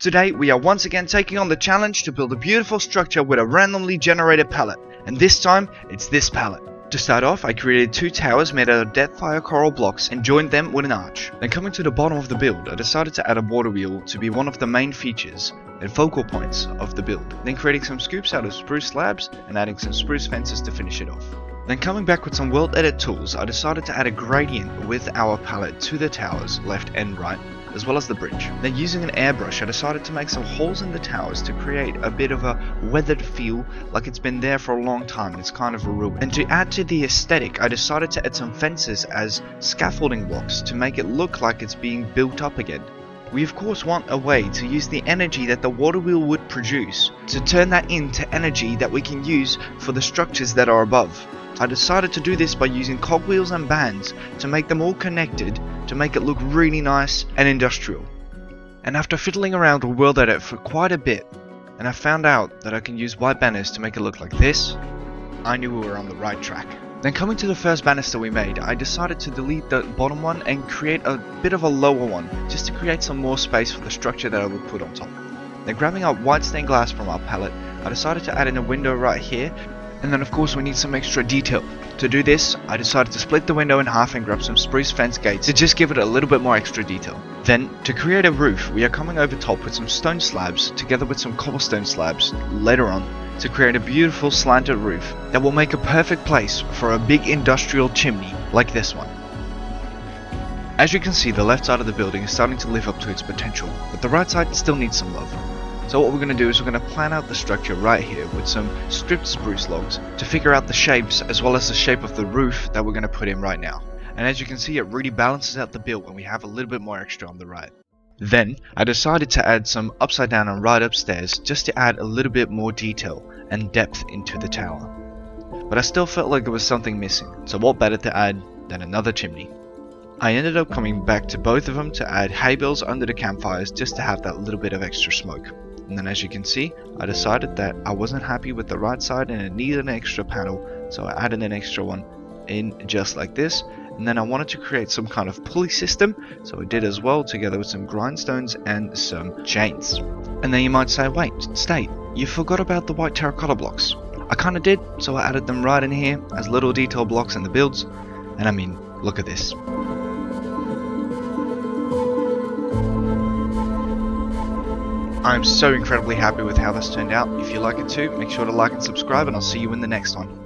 Today we are once again taking on the challenge to build a beautiful structure with a randomly generated palette, and this time it's this palette. To start off, I created two towers made out of Deathfire coral blocks and joined them with an arch. Then coming to the bottom of the build, I decided to add a water wheel to be one of the main features and focal points of the build. Then creating some scoops out of spruce slabs and adding some spruce fences to finish it off. Then coming back with some world edit tools, I decided to add a gradient with our palette to the towers left and right, as well as the bridge. Then using an airbrush, I decided to make some holes in the towers to create a bit of a weathered feel, like it's been there for a long time and it's kind of a ruin. And to add to the aesthetic, I decided to add some fences as scaffolding blocks to make it look like it's being built up again. We of course want a way to use the energy that the water wheel would produce to turn that into energy that we can use for the structures that are above. I decided to do this by using cogwheels and bands to make them all connected to make it look really nice and industrial. And after fiddling around with world edit for quite a bit, and I found out that I can use white banners to make it look like this, I knew we were on the right track. Then coming to the first banister we made, I decided to delete the bottom one and create a bit of a lower one, just to create some more space for the structure that I would put on top. Then grabbing up white stained glass from our palette, I decided to add in a window right here. And then of course we need some extra detail. To do this, I decided to split the window in half and grab some spruce fence gates to just give it a little bit more extra detail. Then, to create a roof, we are coming over top with some stone slabs together with some cobblestone slabs later on to create a beautiful slanted roof that will make a perfect place for a big industrial chimney like this one. As you can see, the left side of the building is starting to live up to its potential, but the right side still needs some love. So what we're going to do is we're going to plan out the structure right here with some stripped spruce logs to figure out the shapes as well as the shape of the roof that we're going to put in right now. And as you can see, it really balances out the build when we have a little bit more extra on the right. Then I decided to add some upside down and right upstairs just to add a little bit more detail and depth into the tower. But I still felt like there was something missing, so what better to add than another chimney. I ended up coming back to both of them to add hay bales under the campfires just to have that little bit of extra smoke. And then as you can see, I decided that I wasn't happy with the right side and it needed an extra panel, so I added an extra one in just like this. And then I wanted to create some kind of pulley system, so I did as well, together with some grindstones and some chains. And then you might say, wait, stay, you forgot about the white terracotta blocks. I kinda did, so I added them right in here as little detail blocks in the builds, and I mean, look at this. I'm so incredibly happy with how this turned out. If you like it too, make sure to like and subscribe, and I'll see you in the next one.